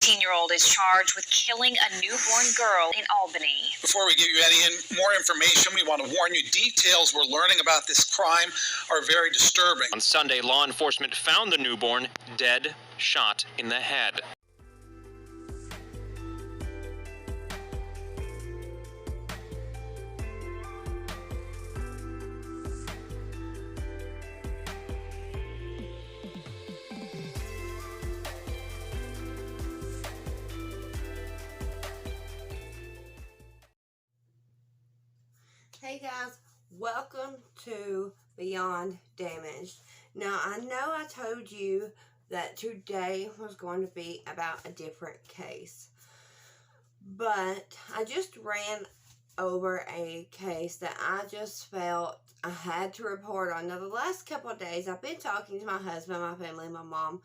18-year-old is charged with killing a newborn girl in Albany. Before we give you any more information, we want to warn you, details we're learning about this crime are very disturbing. On Sunday, law enforcement found the newborn dead, shot in the head. Hey guys, welcome to Beyond Damaged. Now I know I told you that today was going to be about a different case, but I just ran over a case that I just felt I had to report on. Now the last couple of days I've been talking to my husband, my family, my mom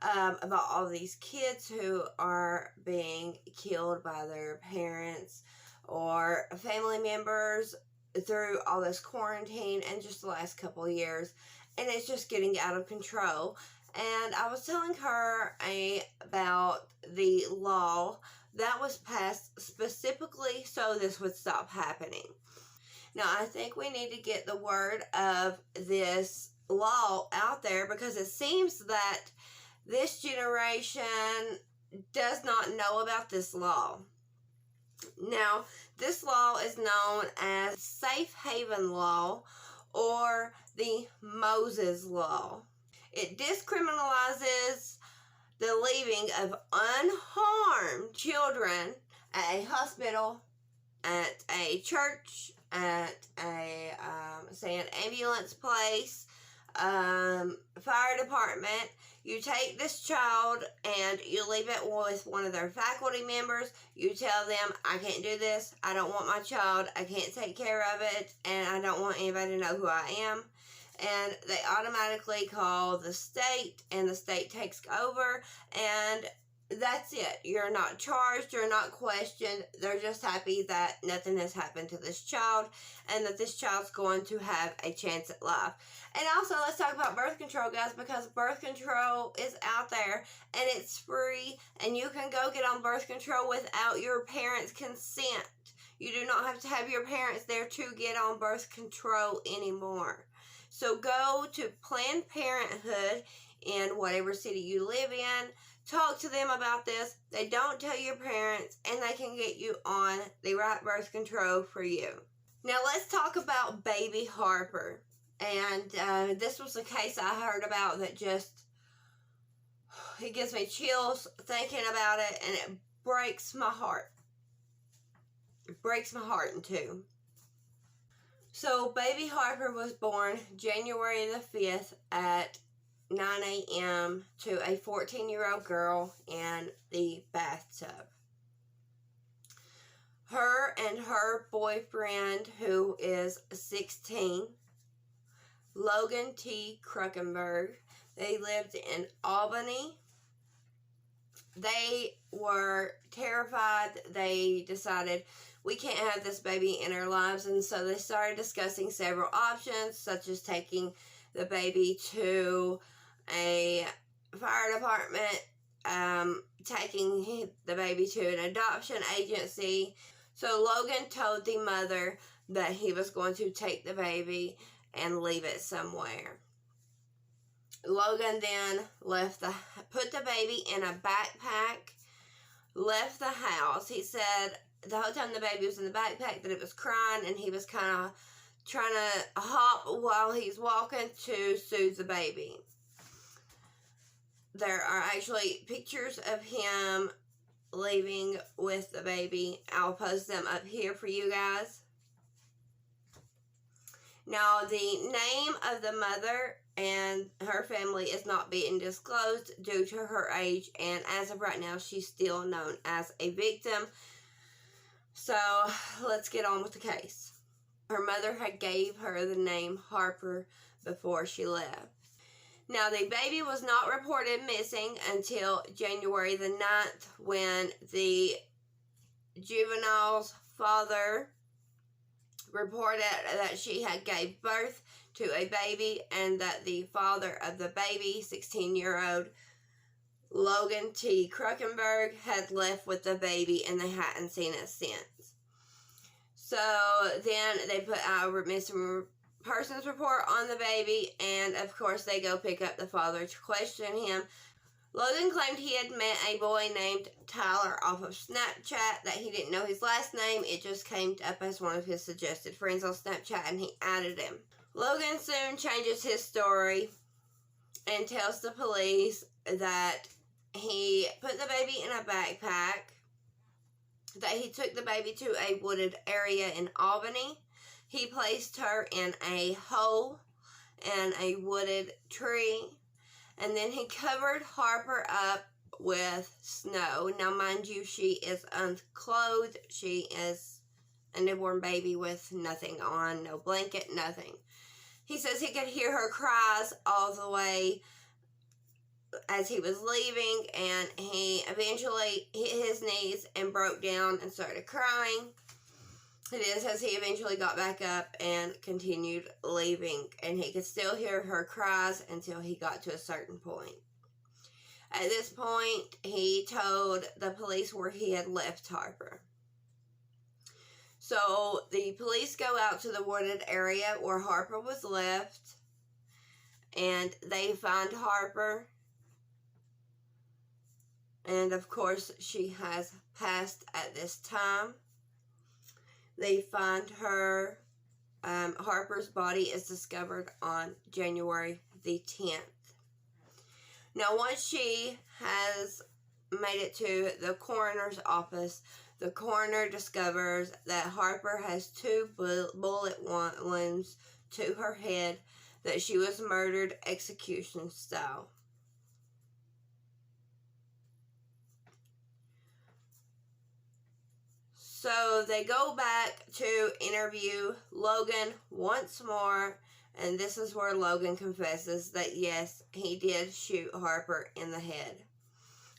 about all these kids who are being killed by their parents or family members through all this quarantine and just the last couple of years, and it's just getting out of control. And I was telling her about the law that was passed specifically so this would stop happening. Now I think we need to get the word of this law out there, because it seems that this generation does not know about this law. Now, this law is known as Safe Haven Law or the Moses Law. It discriminalizes the leaving of unharmed children at a hospital, at a church, at a, say, an ambulance place, fire department. You take this child and you leave it with one of their faculty members. You tell them, I can't do this, I don't want my child, I can't take care of it, and I don't want anybody to know who I am. And they automatically call the state, and the state takes over, and that's it. You're not charged, you're not questioned. They're just happy that nothing has happened to this child and that this child's going to have a chance at life. And also, let's talk about birth control, guys, because birth control is out there and it's free, and you can go get on birth control without your parents' consent. You do not have to have your parents there to get on birth control anymore. So go to Planned Parenthood in whatever city you live in. Talk to them about this. They don't tell your parents, and they can get you on the right birth control for you. Now let's talk about baby Harper. And this was a case I heard about that just, it gives me chills thinking about it, and it breaks my heart. It breaks my heart in two. So baby Harper was born January the 5th at 9 a.m. to a 14-year-old girl in the bathtub. Her and her boyfriend, who is 16, Logan T Kruckenberg, they lived in Albany. They were terrified. They decided, we can't have this baby in our lives, and so they started discussing several options, such as taking the baby to a fire department, taking the baby to an adoption agency. So Logan told the mother that he was going to take the baby and leave it somewhere. Logan then put the baby in a backpack, left the house. He said the whole time the baby was in the backpack that it was crying, and he was kind of trying to hop while he's walking to soothe the baby. There are actually pictures of him leaving with the baby. I'll post them up here for you guys. Now, the name of the mother and her family is not being disclosed due to her age, and as of right now, she's still known as a victim. So, let's get on with the case. Her mother had gave her the name Harper before she left. Now, the baby was not reported missing until January the 9th, when the juvenile's father reported that she had gave birth to a baby, and that the father of the baby, 16-year-old Logan T Kruckenberg had left with the baby and they hadn't seen it since. So then they put out a missing persons report on the baby, and of course they go pick up the father to question him. Logan claimed he had met a boy named Tyler off of Snapchat, that he didn't know his last name. It just came up as one of his suggested friends on Snapchat and he added him. Logan soon changes his story and tells the police that he put the baby in a backpack, that he took the baby to a wooded area in Albany. He placed her in a hole in a wooded tree, and then he covered Harper up with snow. Now, mind you, she is unclothed. She is a newborn baby with nothing on, no blanket, nothing. He says he could hear her cries all the way as he was leaving, and he eventually hit his knees and broke down and started crying. It says he eventually got back up and continued leaving, and he could still hear her cries until he got to a certain point. At this point, he told the police where he had left Harper. So the police go out to the wooded area where Harper was left, and they find Harper. And of course, she has passed at this time. They find her, Harper's body is discovered on January the 10th. Now, once she has made it to the coroner's office, the coroner discovers that Harper has 2 bullet wounds to her head, that she was murdered execution style. So they go back to interview Logan once more, and this is where Logan confesses that yes, he did shoot Harper in the head.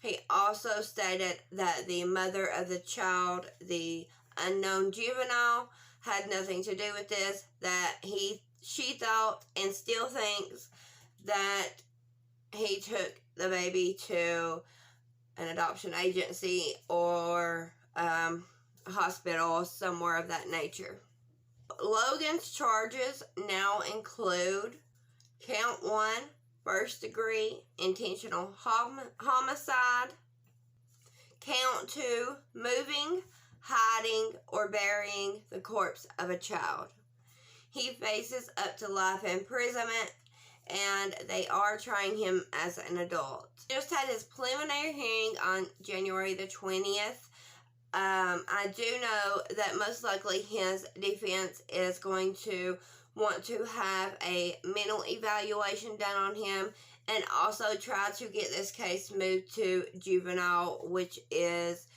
He also stated that the mother of the child, the unknown juvenile, had nothing to do with this, that she thought and still thinks that he took the baby to an adoption agency or hospital, somewhere of that nature. Logan's charges now include count 1, first-degree intentional homicide, count 2, moving, hiding, or burying the corpse of a child. He faces up to life imprisonment, and they are trying him as an adult. He just had his preliminary hearing on January the 20th. I do know that most likely his defense is going to want to have a mental evaluation done on him, and also try to get this case moved to juvenile, which is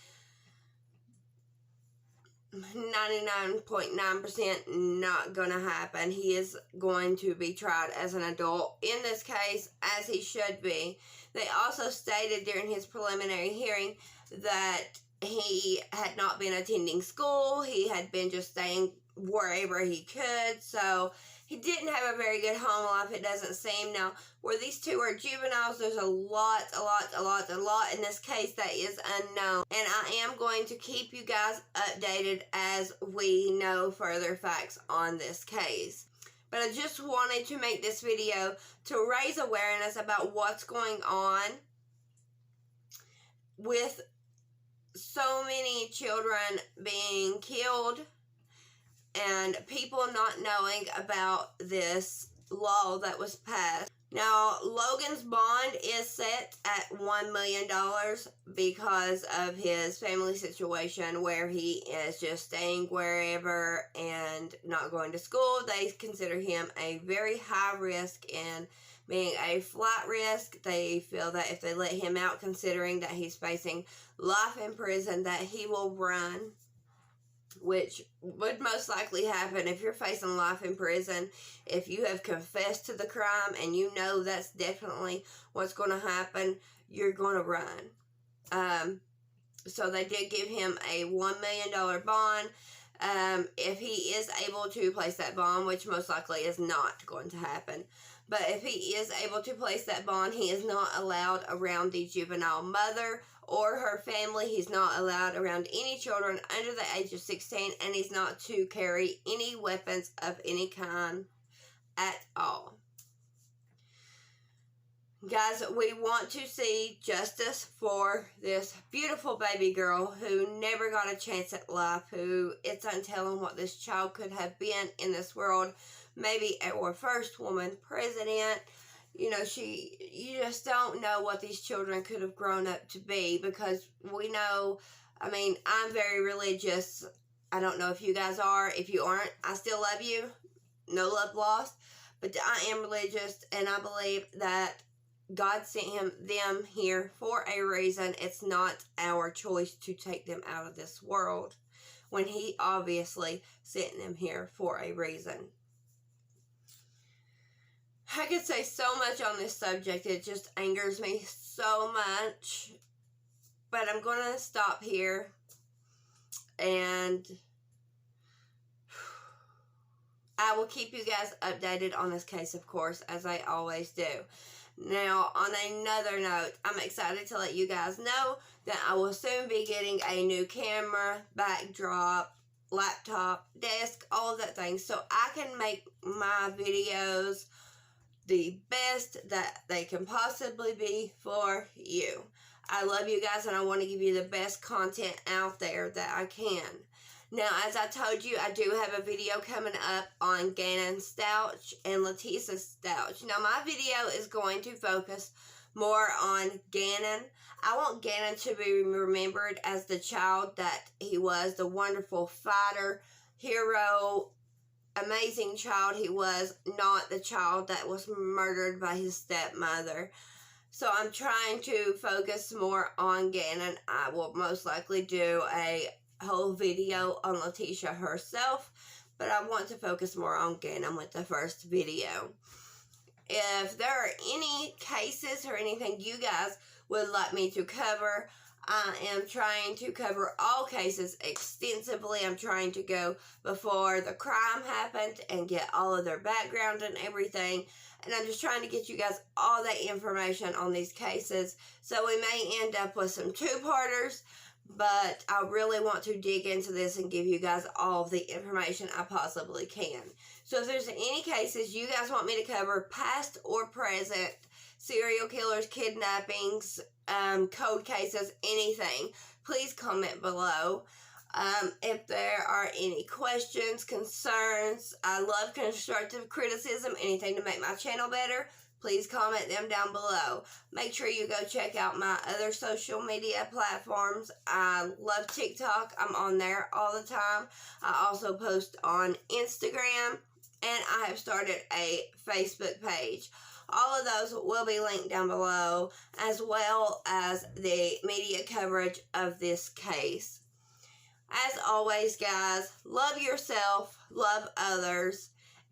99.9% not going to happen. He is going to be tried as an adult in this case, as he should be. They also stated during his preliminary hearing that he had not been attending school. He had been just staying wherever he could. So he didn't have a very good home life, it doesn't seem. Now, where these two are juveniles, there's a lot in this case that is unknown. And I am going to keep you guys updated as we know further facts on this case. But I just wanted to make this video to raise awareness about what's going on with so many children being killed and people not knowing about this law that was passed. Now, Logan's bond is set at $1 million because of his family situation where he is just staying wherever and not going to school. They consider him a very high risk in being a flight risk. They feel that if they let him out, considering that he's facing life in prison, that he will run, which would most likely happen if you're facing life in prison. If you have confessed to the crime and you know that's definitely what's going to happen, you're going to run. So they did give him a $1 million bond. If he is able to place that bond, which most likely is not going to happen. But if he is able to place that bond, he is not allowed around the juvenile mother or her family. He's not allowed around any children under the age of 16, and he's not to carry any weapons of any kind at all. Guys, we want to see justice for this beautiful baby girl who never got a chance at life, who it's untelling what this child could have been in this world. Maybe our first woman president. You know, you just don't know what these children could have grown up to be, because we know, I mean, I'm very religious. I don't know if you guys are. If you aren't, I still love you. No love lost. But I am religious, and I believe that God sent them here for a reason. It's not our choice to take them out of this world, when he obviously sent them here for a reason. I could say so much on this subject. It just angers me so much. But I'm going to stop here. And I will keep you guys updated on this case, of course, as I always do. Now, on another note, I'm excited to let you guys know that I will soon be getting a new camera, backdrop, laptop, desk, all of that thing, so I can make my videos the best that they can possibly be for you. I love you guys, and I want to give you the best content out there that I can. Now, as I told you, I do have a video coming up on Gannon Stouch and Letisa Stouch. Now, my video is going to focus more on Gannon. I want Gannon to be remembered as the child that he was, the wonderful fighter, hero, amazing child he was, not the child that was murdered by his stepmother. So I'm trying to focus more on Gannon. I will most likely do a whole video on Letitia herself, but I want to focus more on Gannon with the first video. If there are any cases or anything you guys would like me to cover, I am trying to cover all cases extensively. I'm trying to go before the crime happened and get all of their background and everything. And I'm just trying to get you guys all that information on these cases. So we may end up with some two-parters, but I really want to dig into this and give you guys all of the information I possibly can. So if there's any cases you guys want me to cover, past or present, serial killers, kidnappings, code cases, anything, please comment below. If there are any questions, concerns, I love constructive criticism, anything to make my channel better, please comment them down below. Make sure you go check out my other social media platforms. I love TikTok. I'm on there all the time. I also post on Instagram, and I have started a Facebook page. All of those will be linked down below, as well as the media coverage of this case. As always, guys, love yourself, love others,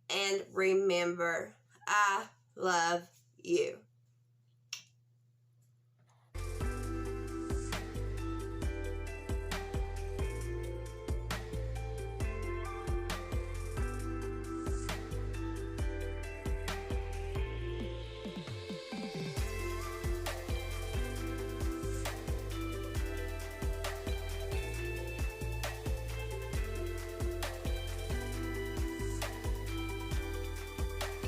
and remember, I love you.